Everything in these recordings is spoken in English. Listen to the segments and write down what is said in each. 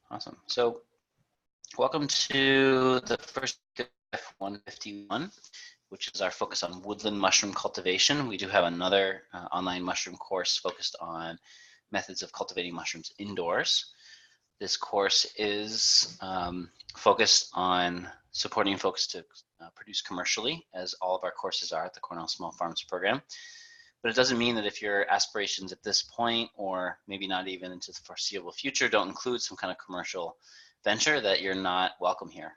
Awesome. So welcome to the first F151, which is our focus on woodland mushroom cultivation. We do have another online mushroom course focused on methods of cultivating mushrooms indoors. This course is focused on supporting folks to produce commercially, as all of our courses are at the Cornell Small Farms program. But it doesn't mean that if your aspirations at this point, or maybe not even into the foreseeable future, don't include some kind of commercial venture, that you're not welcome here.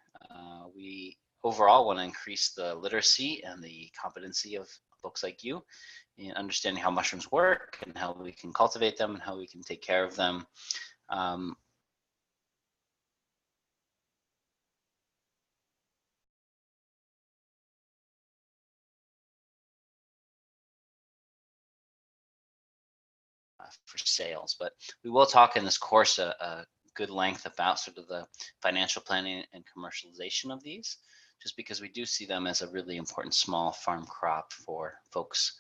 We overall want to increase the literacy and the competency of folks like you in understanding how mushrooms work and how we can cultivate them and how we can take care of them. For sales, but we will talk in this course a good length about sort of the financial planning and commercialization of these, just because we do see them as a really important small farm crop for folks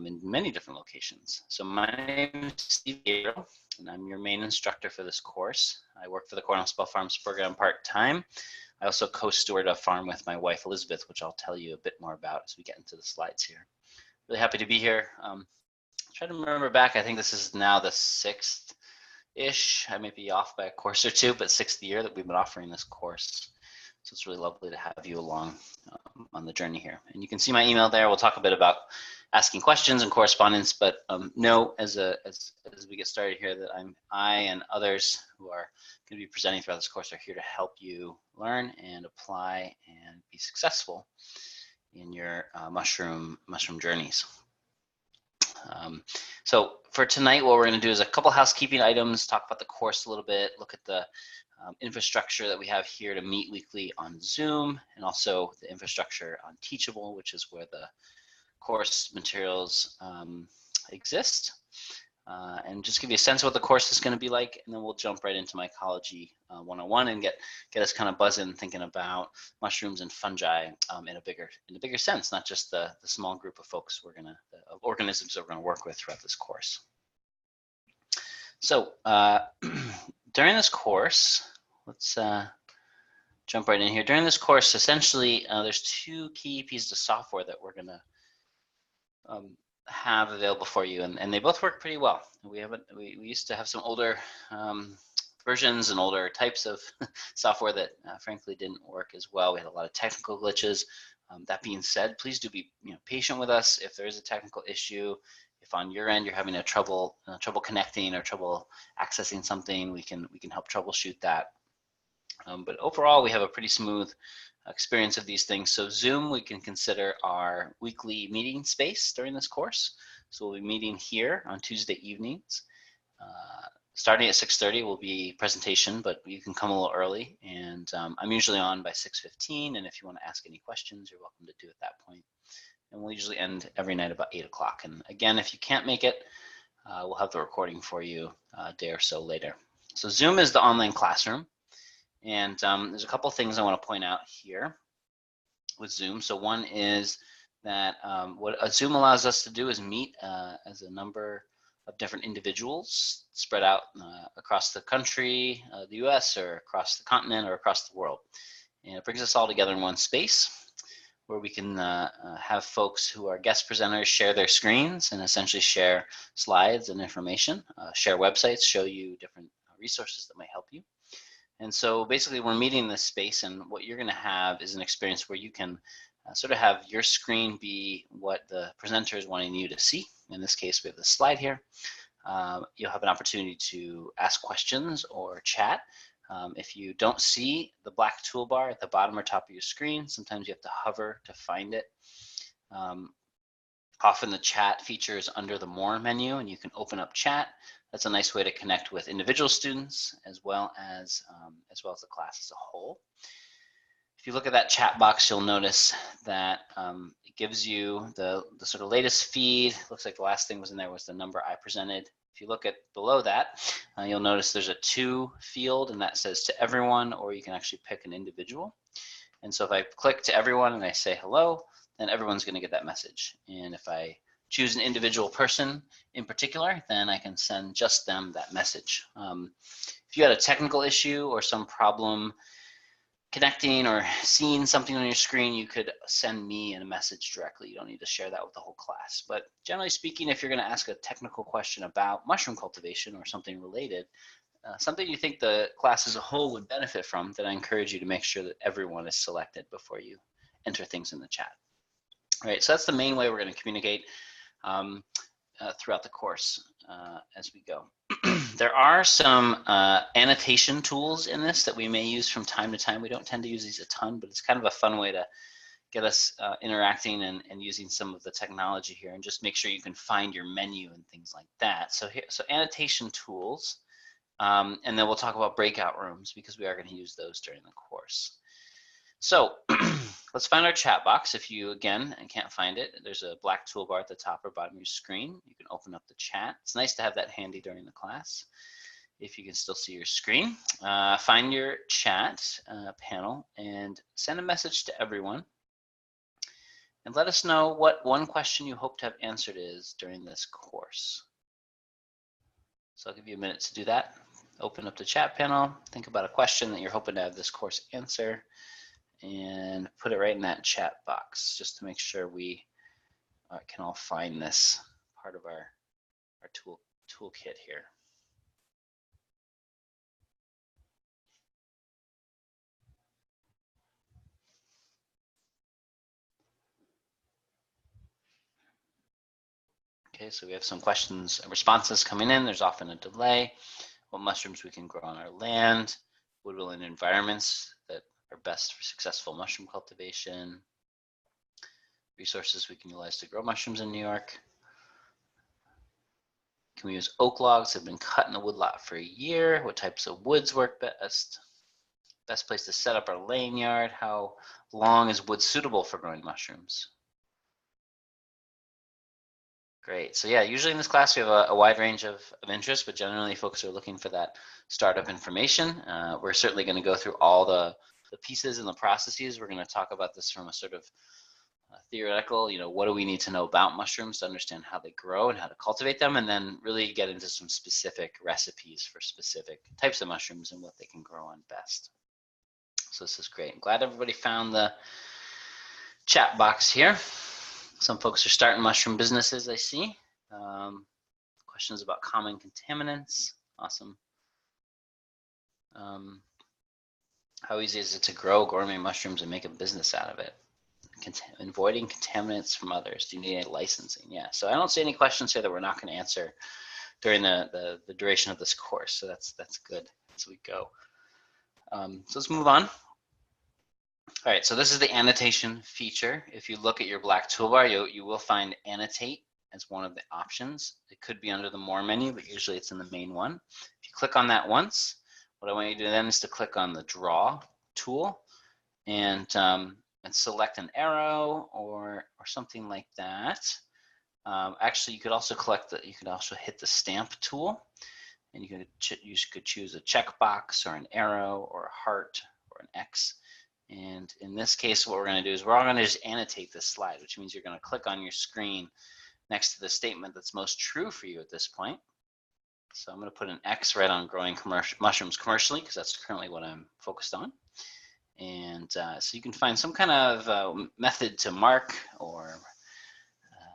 in many different locations. So my name is Steve Gabriel, and I'm your main instructor for this course. I work for the Cornell Small Farms program part-time. I also co-steward a farm with my wife Elizabeth, which I'll tell you a bit more about as we get into the slides here. Really happy to be here. Try to remember back, I think this is now the 6th-ish, I may be off by a course or two, but 6th year that we've been offering this course. So it's really lovely to have you along on the journey here. And you can see my email there. We'll talk a bit about asking questions and correspondence, but know as we get started here that I and others who are going to be presenting throughout this course are here to help you learn and apply and be successful in your mushroom journeys. So for tonight, what we're going to do is a couple housekeeping items, talk about the course a little bit, look at the infrastructure that we have here to meet weekly on Zoom, and also the infrastructure on Teachable, which is where the course materials exist. And just give you a sense of what the course is going to be like, and then we'll jump right into Mycology 101 and get us kind of buzzing, thinking about mushrooms and fungi in a bigger sense, not just the small group of folks of organisms that we're going to work with throughout this course. So during this course, let's jump right in here. During this course, essentially, there's 2 key pieces of software that we're going to have available for you, and they both work pretty well. We used to have some older versions and older types of software that frankly didn't work as well. We had a lot of technical glitches. That being said, please do be patient with us if there is a technical issue. If on your end you're having trouble connecting or trouble accessing something, we can help troubleshoot that. But overall, we have a pretty smooth experience of these things. So Zoom, we can consider our weekly meeting space during this course. So we'll be meeting here on Tuesday evenings. Starting at 6:30 will be presentation, but you can come a little early. And I'm usually on by 6:15. And if you want to ask any questions, you're welcome to do at that point. And we'll usually end every night about 8 o'clock. And again, if you can't make it, we'll have the recording for you a day or so later. So Zoom is the online classroom. And there's a couple things I want to point out here with Zoom. So one is that what a Zoom allows us to do is meet as a number of different individuals spread out across the country, the US, or across the continent, or across the world. And it brings us all together in one space where we can have folks who are guest presenters share their screens and essentially share slides and information, share websites, show you different resources that might help you. And so basically we're meeting in this space, and what you're going to have is an experience where you can sort of have your screen be what the presenter is wanting you to see. In this case, we have the slide here. You'll have an opportunity to ask questions or chat. If you don't see the black toolbar at the bottom or top of your screen, sometimes you have to hover to find it. Often the chat feature is under the More menu, and you can open up chat. That's a nice way to connect with individual students as well as the class as a whole. If you look at that chat box, you'll notice that it gives you the sort of latest feed. Looks like the last thing was in there was the number I presented. If you look at below that, you'll notice there's a to field, and that says to everyone, or you can actually pick an individual. And so if I click to everyone and I say hello, then everyone's going to get that message. And if I choose an individual person in particular, then I can send just them that message. If you had a technical issue or some problem connecting or seeing something on your screen, you could send me a message directly. You don't need to share that with the whole class. But generally speaking, if you're going to ask a technical question about mushroom cultivation or something related, something you think the class as a whole would benefit from, then I encourage you to make sure that everyone is selected before you enter things in the chat. All right, so that's the main way we're going to communicate throughout the course as we go. There are some annotation tools in this that we may use from time to time. We don't tend to use these a ton, but it's kind of a fun way to get us interacting and using some of the technology here, and just make sure you can find your menu and things like that. So here, so annotation tools, and then we'll talk about breakout rooms because we are going to use those during the course. So let's find our chat box. If you, again, can't find it, there's a black toolbar at the top or bottom of your screen. You can open up the chat. It's nice to have that handy during the class if you can still see your screen. Find your chat panel and send a message to everyone. And let us know what one question you hope to have answered is during this course. So I'll give you a minute to do that. Open up the chat panel, think about a question that you're hoping to have this course answer, and put it right in that chat box just to make sure we can all find this part of our toolkit here. Okay, so we have some questions and responses coming in. There's often a delay. What mushrooms we can grow on our land, woodland environments that are best for successful mushroom cultivation, resources we can utilize to grow mushrooms in New York. Can we use oak logs that have been cut in the woodlot for a year? What types of woods work best? Best place to set up our laying yard? How long is wood suitable for growing mushrooms? Great. So yeah, usually in this class we have a wide range of interests, but generally folks are looking for that startup information. We're certainly going to go through all the pieces and the processes. We're going to talk about this from a sort of theoretical, what do we need to know about mushrooms to understand how they grow and how to cultivate them, and then really get into some specific recipes for specific types of mushrooms and what they can grow on best. So this is great. I'm glad everybody found the chat box here. Some folks are starting mushroom businesses, I see. Questions about common contaminants. Awesome. How easy is it to grow gourmet mushrooms and make a business out of it? Avoiding contaminants from others. Do you need any licensing? Yeah, so I don't see any questions here that we're not going to answer during the duration of this course. So that's good as we go. So let's move on. All right, so this is the annotation feature. If you look at your black toolbar, you will find annotate as one of the options. It could be under the more menu, but usually it's in the main one. If you click on that once, what I want you to do then is to click on the draw tool and select an arrow or something like that. Actually, you could also hit the stamp tool, and you could choose a checkbox or an arrow or a heart or an X. And in this case, what we're going to do is we're all going to just annotate this slide, which means you're going to click on your screen next to the statement that's most true for you at this point. So I'm going to put an X right on growing mushrooms commercially because that's currently what I'm focused on. And so you can find some kind of method to mark or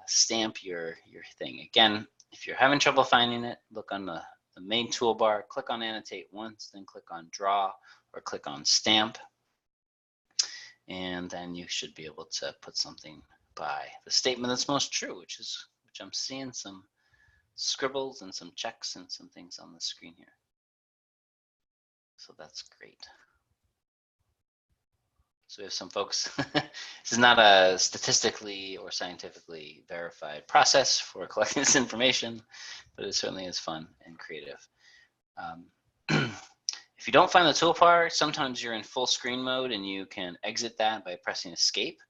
stamp your thing. Again, if you're having trouble finding it, look on the main toolbar, click on annotate once, then click on draw or click on stamp. And then you should be able to put something by the statement that's most true, which I'm seeing some scribbles and some checks and some things on the screen here. So that's great. So we have some folks, this is not a statistically or scientifically verified process for collecting this information, but it certainly is fun and creative. If you don't find the toolbar, sometimes you're in full screen mode and you can exit that by pressing escape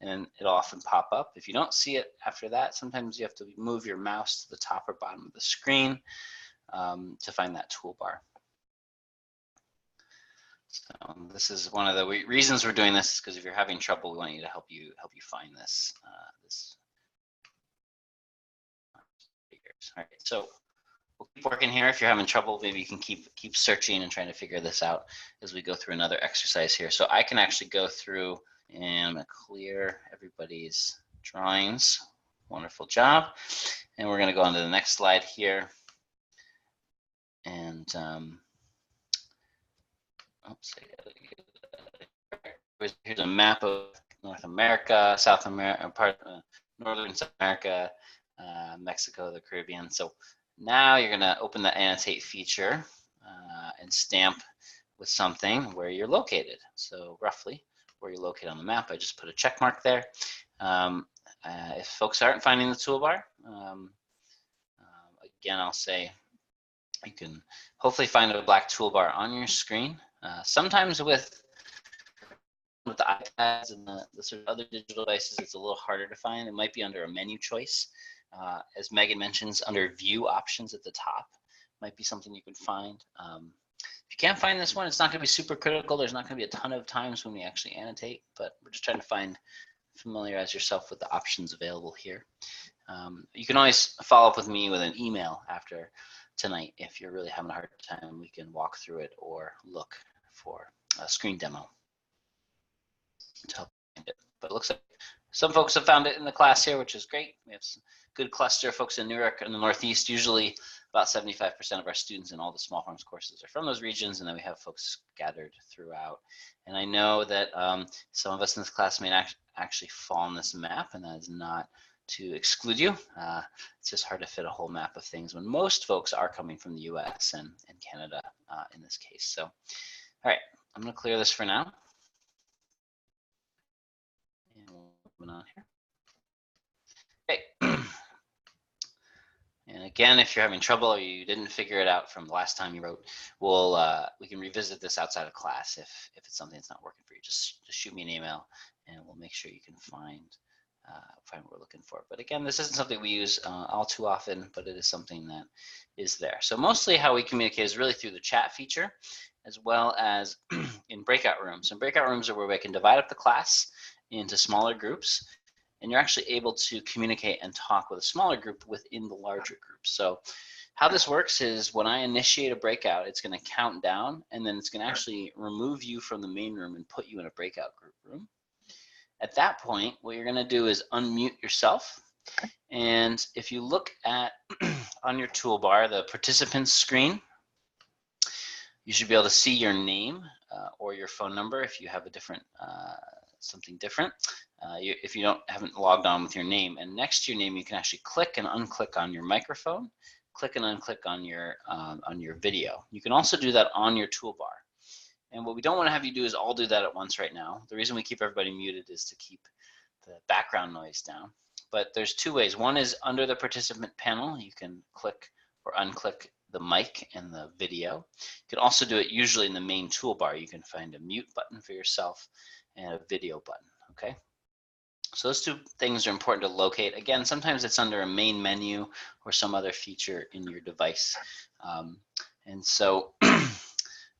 and it'll often pop up. If you don't see it after that, sometimes you have to move your mouse to the top or bottom of the screen to find that toolbar. So this is one of the reasons we're doing this, is because if you're having trouble, we want you to help you find this All right, so we'll keep working here. If you're having trouble, maybe you can keep searching and trying to figure this out as we go through another exercise here. So I can actually go through and I'm gonna clear everybody's drawings. Wonderful job. And we're gonna go on to the next slide here. And oops, here's a map of North America, South America, Northern South America, Mexico, the Caribbean. So now you're gonna open the annotate feature and stamp with something where you're located. So roughly where you're located on the map. I just put a check mark there. If folks aren't finding the toolbar, again, I'll say you can hopefully find a black toolbar on your screen. Sometimes with the iPads and the sort of other digital devices, it's a little harder to find. It might be under a menu choice. As Megan mentions, under view options at the top, might be something you can find. If you can't find this one, it's not going to be super critical. There's not going to be a ton of times when we actually annotate, but we're just trying to familiarize yourself with the options available here. You can always follow up with me with an email after tonight if you're really having a hard time. We can walk through it or look for a screen demo to help find it. But it looks like some folks have found it in the class here, which is great. We have some good cluster of folks in Newark and the Northeast. Usually about 75% of our students in all the small farms courses are from those regions, and then we have folks scattered throughout. And I know that some of us in this class may actually fall on this map, and that is not to exclude you. It's just hard to fit a whole map of things when most folks are coming from the US and Canada in this case. So, all right, I'm gonna clear this for now. And we'll move on here. Okay. And again, if you're having trouble or you didn't figure it out from the last time you wrote, we can revisit this outside of class if it's something that's not working for you. Just shoot me an email and we'll make sure you can find what we're looking for. But again, this isn't something we use all too often, but it is something that is there. So mostly how we communicate is really through the chat feature, as well as in breakout rooms. And breakout rooms are where we can divide up the class into smaller groups, and you're actually able to communicate and talk with a smaller group within the larger group. So how this works is when I initiate a breakout, it's going to count down, and then it's going to actually remove you from the main room and put you in a breakout group room. At that point, what you're going to do is unmute yourself. And if you look at on your toolbar, the participants screen, you should be able to see your name or your phone number if you have a different something different. If you haven't logged on with your name, and next to your name, you can actually click and unclick on your microphone, click and unclick on your video. You can also do that on your toolbar. And what we don't want to have you do is all do that at once right now. The reason we keep everybody muted is to keep the background noise down. But there's two ways. One is under the participant panel, you can click or unclick the mic and the video. You can also do it usually in the main toolbar. You can find a mute button for yourself and a video button, okay? So those two things are important to locate. Again, sometimes it's under a main menu or some other feature in your device.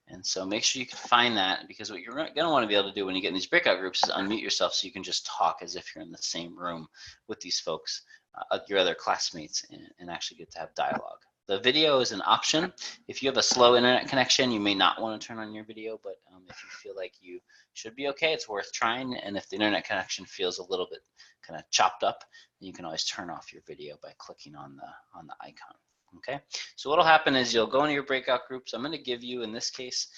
And so make sure you can find that, because what you're going to want to be able to do when you get in these breakout groups is unmute yourself so you can just talk as if you're in the same room with these folks, your other classmates, and actually get to have dialogue. The video is an option. If you have a slow internet connection, you may not want to turn on your video, but if you feel like you should be okay, it's worth trying. And if the internet connection feels a little bit kind of chopped up, then you can always turn off your video by clicking on the icon. Okay, so what'll happen is you'll go into your breakout groups. I'm going to give you, in this case,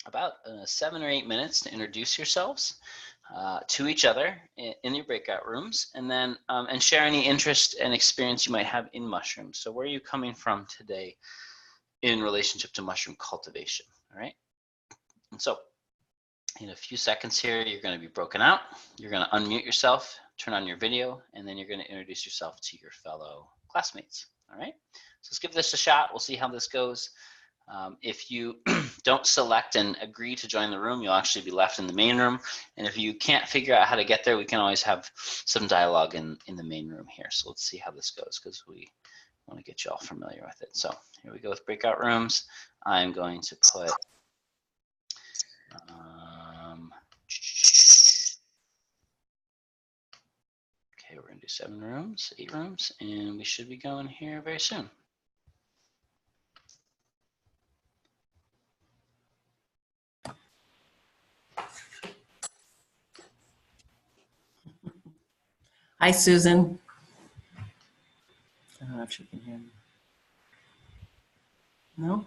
about 7 or 8 minutes to introduce yourselves to each other in your breakout rooms, and then and share any interest and experience you might have in mushrooms. So where are you coming from today in relationship to mushroom cultivation? All right, and so in a few seconds here, you're going to be broken out. You're going to unmute yourself, turn on your video, and then you're going to introduce yourself to your fellow classmates. All right, so let's give this a shot. We'll see how this goes. If you don't select and agree to join the room, you'll actually be left in the main room. And if you can't figure out how to get there, we can always have some dialogue in the main room here. So let's see how this goes, because we want to get you all familiar with it. So here we go with breakout rooms. I'm going to put Okay, we're gonna do 7 rooms, 8 rooms, and we should be going here very soon. Hi, Susan. I don't know if she can hear me. No?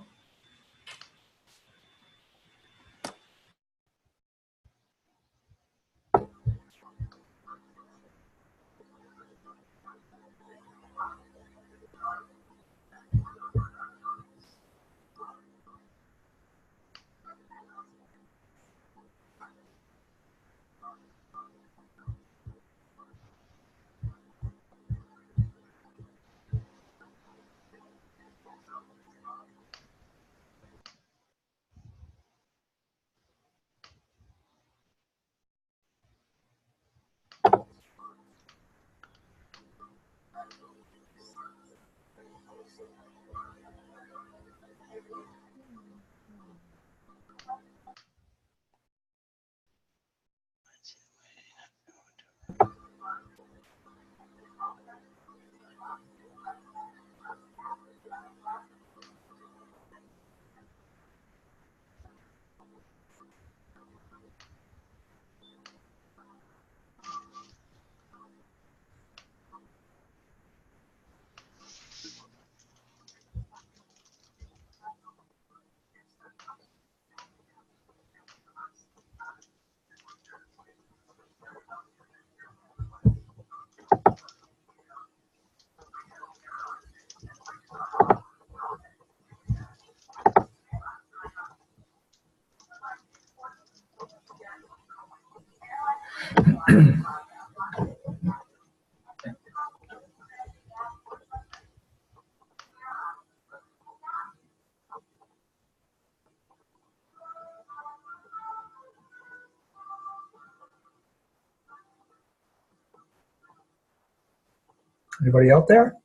Anybody out there?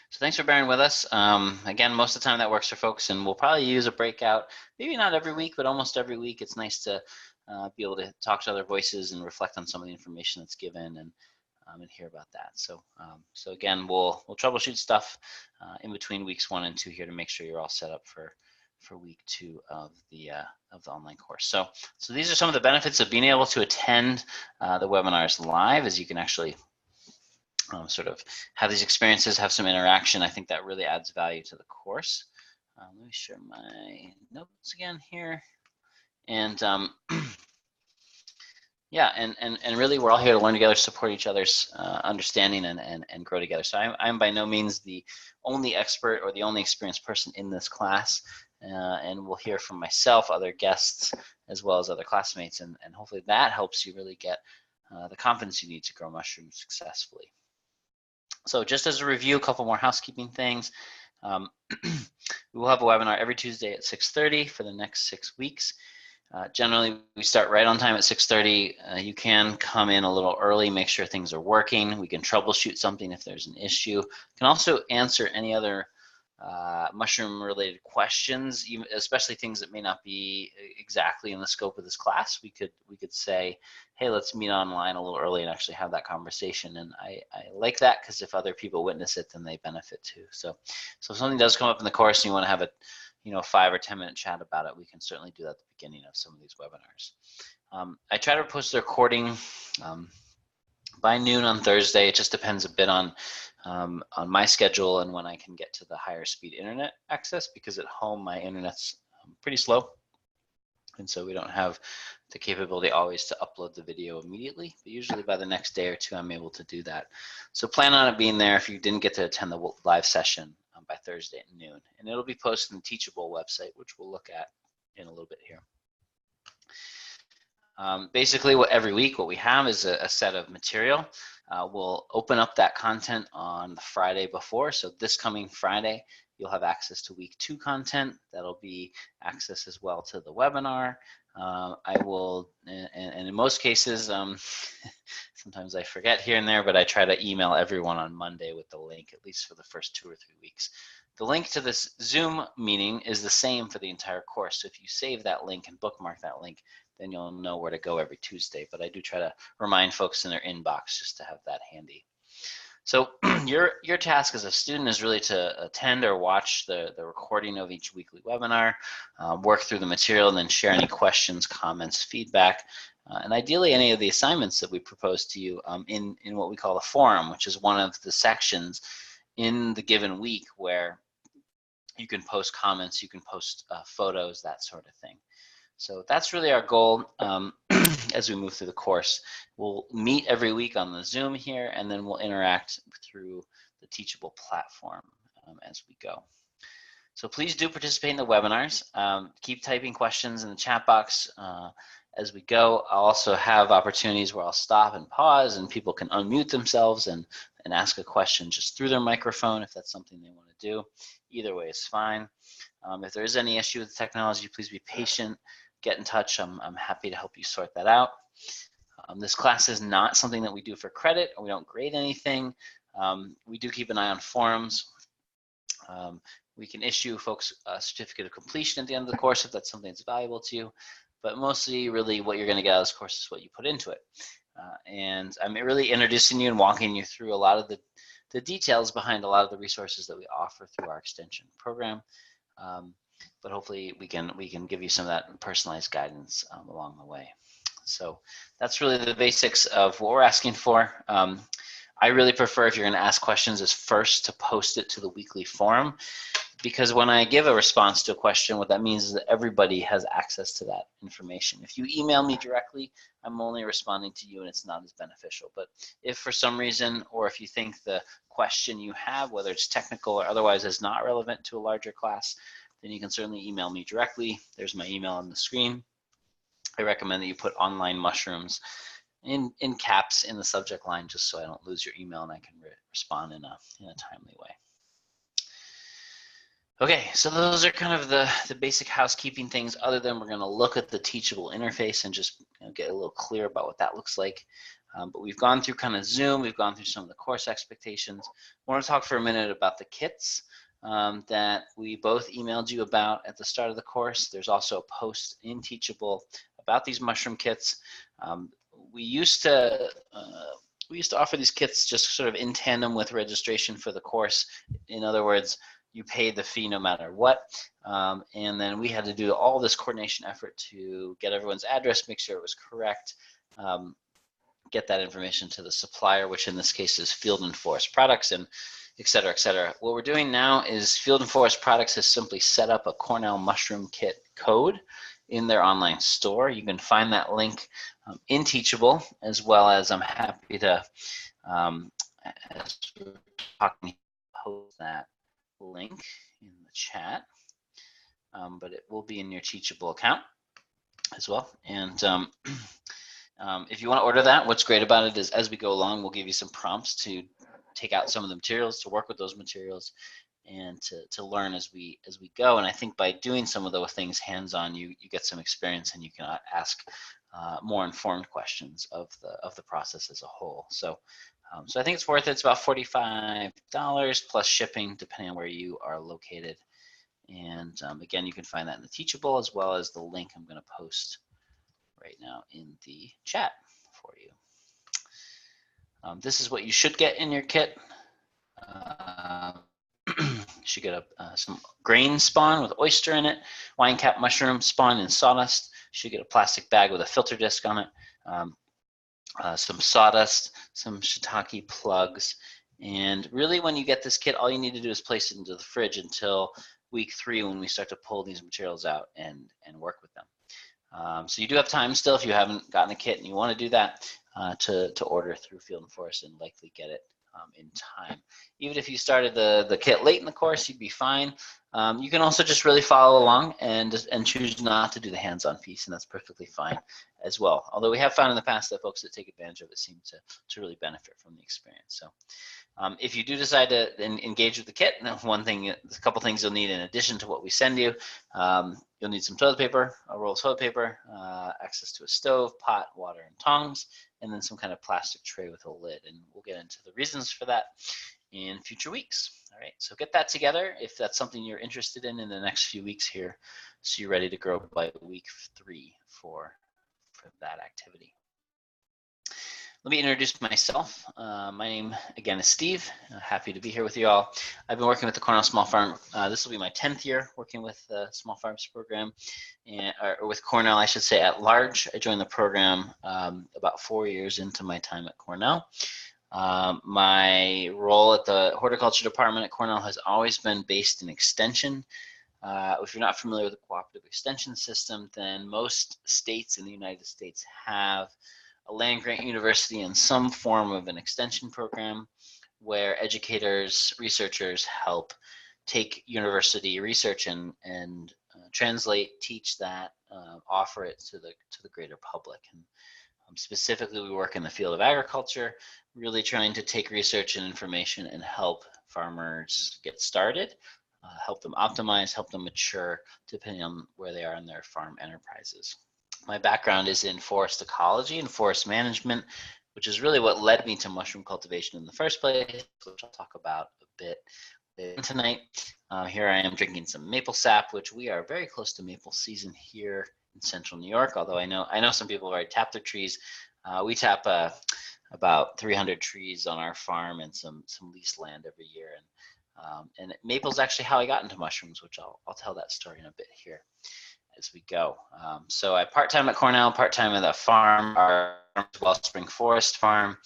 So thanks for bearing with us. Again, most of the time that works for folks, and we'll probably use a breakout, maybe not every week, but almost every week. It's nice to be able to talk to other voices and reflect on some of the information that's given and hear about that. So, so again, we'll troubleshoot stuff in between weeks 1 and 2 here to make sure you're all set up for week 2 of the online course. So these are some of the benefits of being able to attend the webinars live, as you can actually sort of have these experiences, have some interaction. I think that really adds value to the course. Let me share my notes again here. And yeah, and really we're all here to learn together, support each other's understanding and grow together. So I'm by no means the only expert or the only experienced person in this class. And we'll hear from myself, other guests, as well as other classmates. And hopefully that helps you really get the confidence you need to grow mushrooms successfully. So just as a review, a couple more housekeeping things. We will have a webinar every Tuesday at 6:30 for the next 6 weeks. Generally, we start right on time at 6:30. You can come in a little early, make sure things are working. We can troubleshoot something if there's an issue. We can also answer any other mushroom-related questions, even, especially things that may not be exactly in the scope of this class. We could say, hey, let's meet online a little early and actually have that conversation. And I like that, because if other people witness it, then they benefit too. So if something does come up in the course and you want to have a 5 or 10 minute chat about it, we can certainly do that at the beginning of some of these webinars. I try to post the recording by noon on Thursday. It just depends a bit on my schedule and when I can get to the higher speed internet access, because at home my internet's pretty slow. And so we don't have the capability always to upload the video immediately, but usually by the next day or 2, I'm able to do that. So plan on it being there if you didn't get to attend the live session by Thursday at noon. And it'll be posted on the Teachable website, which we'll look at in a little bit here. Basically, every week what we have is a set of material. We'll open up that content on the Friday before. So this coming Friday, you'll have access to week 2 content. That'll be access as well to the webinar. I will, and in most cases, Sometimes I forget here and there, but I try to email everyone on Monday with the link, at least for the first 2 or 3 weeks. The link to this Zoom meeting is the same for the entire course. So if you save that link and bookmark that link, then you'll know where to go every Tuesday. But I do try to remind folks in their inbox just to have that handy. So your task as a student is really to attend or watch the recording of each weekly webinar, work through the material, and then share any questions, comments, feedback, and ideally any of the assignments that we propose to you in what we call a forum, which is one of the sections in the given week where you can post comments, you can post photos, that sort of thing. So that's really our goal as we move through the course. We'll meet every week on the Zoom here, and then we'll interact through the Teachable platform as we go. So please do participate in the webinars. Keep typing questions in the chat box as we go. I'll also have opportunities where I'll stop and pause, and people can unmute themselves and ask a question just through their microphone if that's something they want to do. Either way is fine. If there is any issue with the technology, please be patient. Get in touch. I'm happy to help you sort that out. This class is not something that we do for credit, or we don't grade anything. We do keep an eye on forums. We can issue folks a certificate of completion at the end of the course if that's something that's valuable to you. But mostly, really, what you're going to get out of this course is what you put into it. And I'm really introducing you and walking you through a lot of the details behind a lot of the resources that we offer through our extension program. But hopefully we can give you some of that personalized guidance along the way. So that's really the basics of what we're asking for. I really prefer, if you're going to ask questions, is first to post it to the weekly forum, because when I give a response to a question, what that means is that everybody has access to that information. If you email me directly, I'm only responding to you and it's not as beneficial. But if for some reason, or if you think the question you have, whether it's technical or otherwise, is not relevant to a larger class, then you can certainly email me directly. There's my email on the screen. I recommend that you put online mushrooms in caps in the subject line, just so I don't lose your email and I can respond in a timely way. Okay, so those are kind of the basic housekeeping things, other than we're going to look at the Teachable interface and just get a little clear about what that looks like. But we've gone through kind of Zoom, we've gone through some of the course expectations. I want to talk for a minute about the kits that we both emailed you about at the start of the course. There's also a post in Teachable about these mushroom kits. We used to offer these kits just sort of in tandem with registration for the course. In other words, you pay the fee no matter what. And then we had to do all this coordination effort to get everyone's address, make sure it was correct, get that information to the supplier, which in this case is Field and Forest Products, and et cetera, et cetera. What we're doing now is Field and Forest Products has simply set up a Cornell Mushroom Kit code in their online store. You can find that link in Teachable, as well as I'm happy to, as we're talking, post that link in the chat, but it will be in your Teachable account as well. And if you want to order that, what's great about it is as we go along, we'll give you some prompts to take out some of the materials, to work with those materials, and to learn as we go. And I think by doing some of those things hands-on, you get some experience and you can ask more informed questions of the process as a whole. So so I think it's worth it. It's about $45 plus shipping, depending on where you are located. And again, you can find that in the Teachable, as well as the link I'm going to post right now in the chat for you. This is what you should get in your kit. You should get some grain spawn with oyster in it, wine cap mushroom spawn in sawdust. You should get a plastic bag with a filter disc on it, some sawdust, some shiitake plugs. And really, when you get this kit, all you need to do is place it into the fridge until week 3, when we start to pull these materials out and work with them. So you do have time still, if you haven't gotten a kit and you want to do that, to order through Field and Forest and likely get it in time. Even if you started the kit late in the course, you'd be fine. You can also just really follow along and choose not to do the hands-on piece, and that's perfectly fine as well. Although we have found in the past that folks that take advantage of it seem to really benefit from the experience. So if you do decide to engage with the kit, a couple things you'll need in addition to what we send you. You'll need some toilet paper, a roll of toilet paper, access to a stove, pot, water, and tongs, and then some kind of plastic tray with a lid. And we'll get into the reasons for that in future weeks. All right, so get that together if that's something you're interested in the next few weeks here, so you're ready to grow by week 3 for that activity. Let me introduce myself. My name, again, is Steve. Happy to be here with you all. I've been working with the Cornell Small Farm. This will be my 10th year working with the Small Farms program, or with Cornell, I should say, at large. I joined the program about 4 years into my time at Cornell. My role at the horticulture department at Cornell has always been based in extension. If you're not familiar with the cooperative extension system, then most states in the United States have a land-grant university in some form of an extension program where educators, researchers help take university research and translate, teach that, offer it to the greater public. And specifically, we work in the field of agriculture, really trying to take research and information and help farmers get started, help them optimize, help them mature, depending on where they are in their farm enterprises. My background is in forest ecology and forest management, which is really what led me to mushroom cultivation in the first place, which I'll talk about a bit later tonight. Here I am drinking some maple sap, which we are very close to maple season here in central New York, although I know some people have already tapped their trees. We tap about 300 trees on our farm and some leased land every year. And maple's actually how I got into mushrooms, which I'll tell that story in a bit here as we go. So I part-time at Cornell, part-time at the farm, our Wellspring Forest Farm.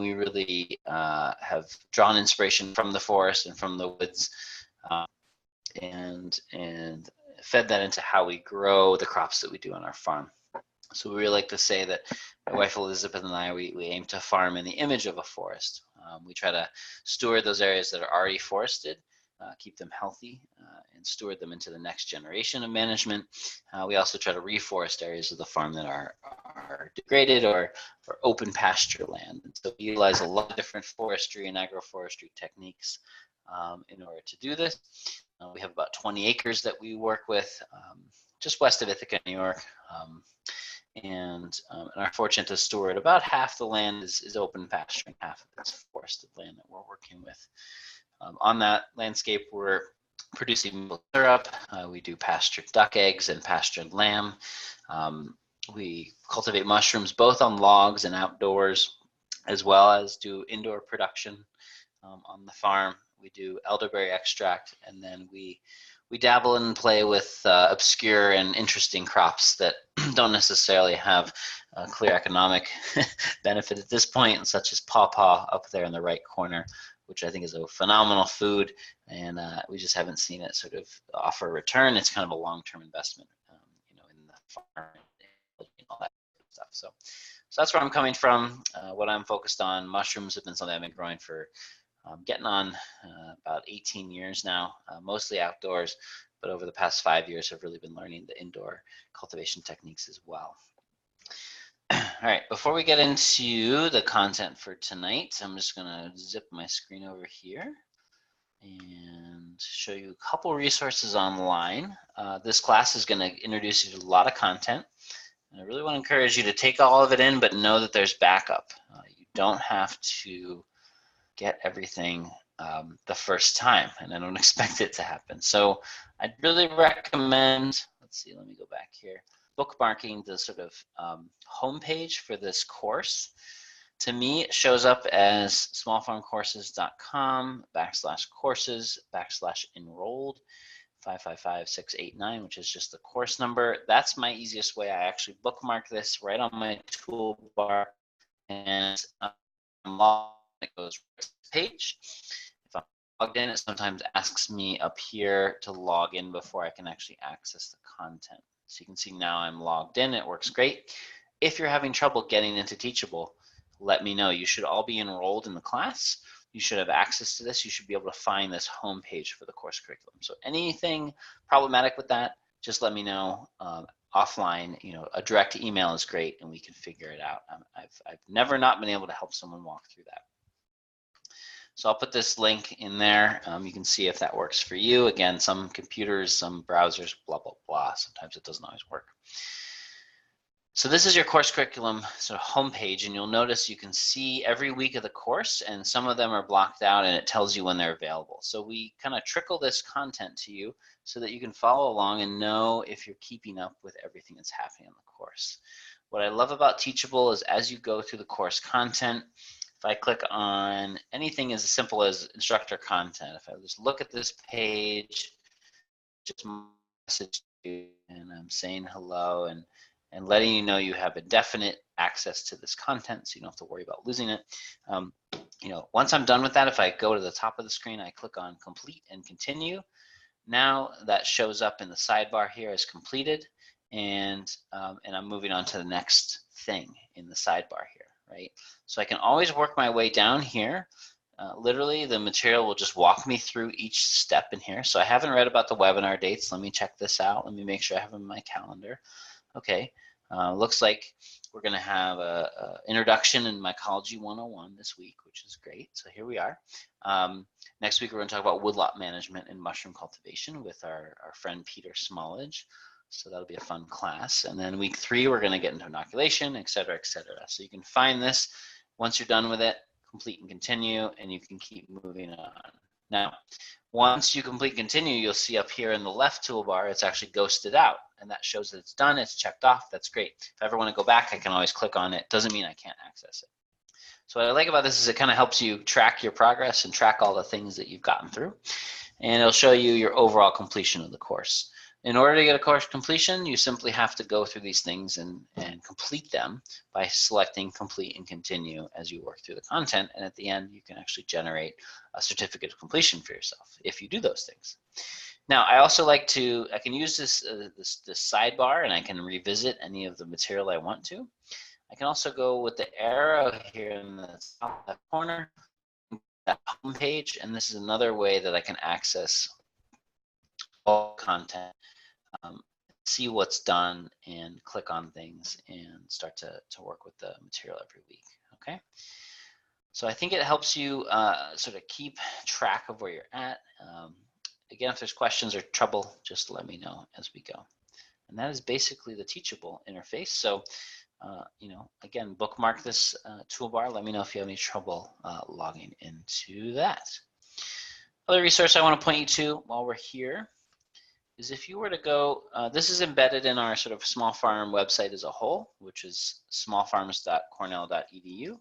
We really have drawn inspiration from the forest and from the woods, and fed that into how we grow the crops that we do on our farm. So we really like to say that my wife Elizabeth and I, we aim to farm in the image of a forest. We try to steward those areas that are already forested, keep them healthy, and steward them into the next generation of management. We also try to reforest areas of the farm that are degraded or open pasture land. And so we utilize a lot of different forestry and agroforestry techniques in order to do this. We have about 20 acres that we work with just west of Ithaca, New York. And are fortunate to steward about half the land is open pasture and half of it's forested land that we're working with. On that landscape, we're producing maple syrup. We do pastured duck eggs and pastured lamb. We cultivate mushrooms both on logs and outdoors, as well as do indoor production on the farm. We do elderberry extract, and then we dabble and play with obscure and interesting crops that don't necessarily have a clear economic benefit at this point, such as pawpaw up there in the right corner, which I think is a phenomenal food, and we just haven't seen it sort of offer a return. It's kind of a long-term investment, in the farm and all that stuff. So that's where I'm coming from. What I'm focused on, mushrooms have been something I've been growing for getting on about 18 years now, mostly outdoors, but over the past 5 years have really been learning the indoor cultivation techniques as well. All right, before we get into the content for tonight, I'm just gonna zip my screen over here and show you a couple resources online. This class is gonna introduce you to a lot of content. And I really wanna encourage you to take all of it in, but know that there's backup. You don't have to get everything the first time, and I don't expect it to happen. So I'd really recommend, let's see, let me go back here, bookmarking the sort of homepage for this course. To me, it shows up as smallfarmcourses.com/courses/enrolled 555689, which is just the course number. That's my easiest way. I actually bookmark this right on my toolbar, and it goes right to the page. If I'm logged in, it sometimes asks me up here to log in before I can actually access the content. So you can see now I'm logged in. It works great. If you're having trouble getting into Teachable, let me know. You should all be enrolled in the class. You should have access to this. You should be able to find this homepage for the course curriculum. So anything problematic with that, just let me know. Offline, a direct email is great, and we can figure it out. I've never not been able to help someone walk through that. So I'll put this link in there. You can see if that works for you. Again, some computers, some browsers, blah, blah, blah. Sometimes it doesn't always work. So this is your course curriculum sort of homepage, and you'll notice you can see every week of the course, and some of them are blocked out and it tells you when they're available. So we kind of trickle this content to you so that you can follow along and know if you're keeping up with everything that's happening in the course. What I love about Teachable is as you go through the course content, if I click on anything as simple as instructor content, if I just look at this page, just message you and I'm saying hello and letting you know you have indefinite access to this content, so you don't have to worry about losing it. You know, once I'm done with that, if I go to the top of the screen, I click on complete and continue. Now that shows up in the sidebar here as completed, and I'm moving on to the next thing in the sidebar here, right? So I can always work my way down here. Literally, the material will just walk me through each step in here. So I haven't read about the webinar dates. Let me check this out. Let me make sure I have them in my calendar. Okay, looks like we're going to have a introduction in Mycology 101 this week, which is great. So here we are. Next week, we're going to talk about woodlot management and mushroom cultivation with our friend Peter Smallage. So that'll be a fun class. And then week 3, we're going to get into inoculation, et cetera, et cetera. So you can find this once you're done with it, complete and continue, and you can keep moving on. Now, once you complete continue, you'll see up here in the left toolbar, it's actually ghosted out, and that shows that it's done, it's checked off, that's great. If I ever want to go back, I can always click on it. Doesn't mean I can't access it. So what I like about this is it kind of helps you track your progress and track all the things that you've gotten through, and it'll show you your overall completion of the course. In order to get a course completion, you simply have to go through these things and complete them by selecting complete and continue as you work through the content. And at the end, you can actually generate a certificate of completion for yourself if you do those things. Now, I also like to, I can use this sidebar and I can revisit any of the material I want to. I can also go with the arrow here in the top left corner, that home page, and this is another way that I can access all content, see what's done, and click on things and start to work with the material every week. Okay, so I think it helps you sort of keep track of where you're at. Again, if there's questions or trouble, just let me know as we go. And that is basically the Teachable interface. So you know, again, bookmark this toolbar. Let me know if you have any trouble logging into that. Other resource I want to point you to while we're here is if you were to go, this is embedded in our sort of small farm website as a whole, which is smallfarms.cornell.edu.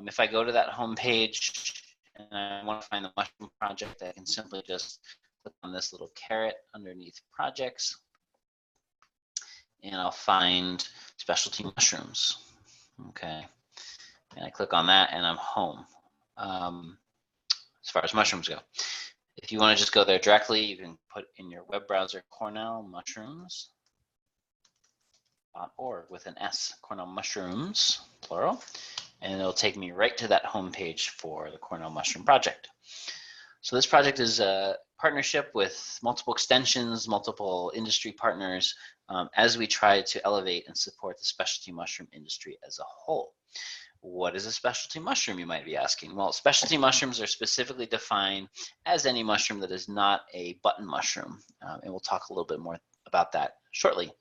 If I go to that home page and I want to find the mushroom project, I can simply just click on this little caret underneath projects, and I'll find specialty mushrooms. Okay, and I click on that and I'm home as far as mushrooms go. If you want to just go there directly, you can put in your web browser Cornell mushrooms.org with an S, Cornell mushrooms, plural, and it'll take me right to that home page for the Cornell Mushroom Project. So this project is a partnership with multiple extensions, multiple industry partners, as we try to elevate and support the specialty mushroom industry as a whole. What is a specialty mushroom, you might be asking? Well, specialty mushrooms are specifically defined as any mushroom that is not a button mushroom, and we'll talk a little bit more about that shortly.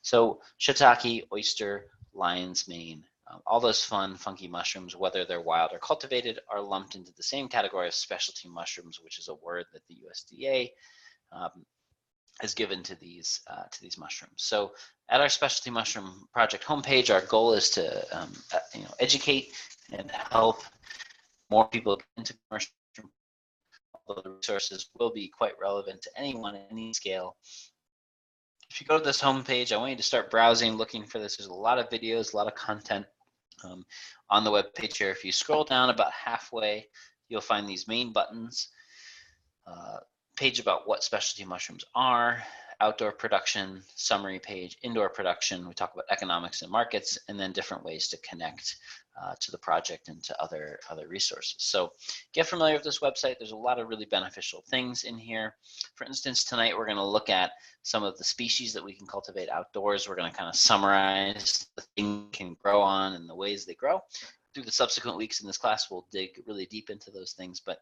So shiitake, oyster, lion's mane, all those fun, funky mushrooms, whether they're wild or cultivated, are lumped into the same category of specialty mushrooms, which is a word that the USDA has given to these mushrooms. So at our Specialty Mushroom Project homepage, our goal is to you know, educate and help more people get into mushroom. Although the resources will be quite relevant to anyone at any scale. If you go to this homepage, I want you to start browsing, looking for this. There's a lot of videos, a lot of content on the web page here. If you scroll down about halfway, you'll find these main buttons. Page about what specialty mushrooms are, outdoor production, summary page, indoor production. We talk about economics and markets, and then different ways to connect to the project and to other resources. So get familiar with this website. There's a lot of really beneficial things in here. For instance, tonight we're going to look at some of the species that we can cultivate outdoors. We're going to kind of summarize the things we can grow on and the ways they grow. through the subsequent weeks in this class, we'll dig really deep into those things. But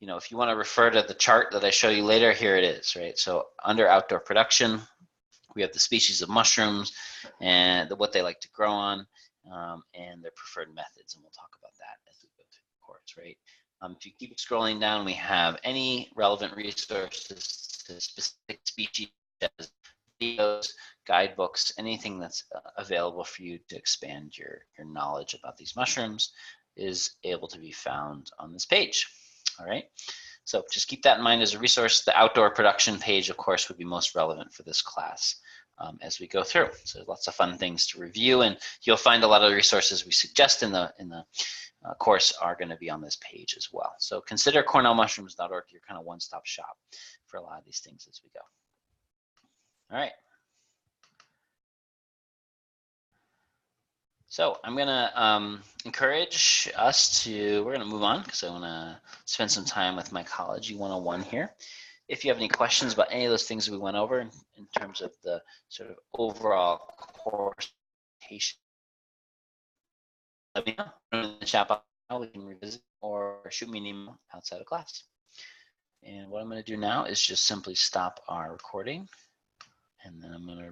if you want to refer to the chart that I show you later, here it is, right? So under outdoor production, we have the species of mushrooms and what they like to grow on, and their preferred methods, and we'll talk about that as we go through the course, right? If you keep scrolling down, we have any relevant resources to specific species, videos, guidebooks, anything that's available for you to expand your knowledge about these mushrooms is able to be found on this page. All right, so just keep that in mind as a resource. The outdoor production page, of course, would be most relevant for this class as we go through. So lots of fun things to review, and you'll find a lot of the resources we suggest in the course are going to be on this page as well. So consider cornellmushrooms.org your kind of one-stop shop for a lot of these things as we go. All right. So I'm going to encourage us to, we're going to move on because I want to spend some time with Mycology 101 here. If you have any questions about any of those things that we went over in terms of the sort of overall course, let me know in the chat box. We can revisit or shoot me an email outside of class. And what I'm going to do now is just simply stop our recording, and then I'm going to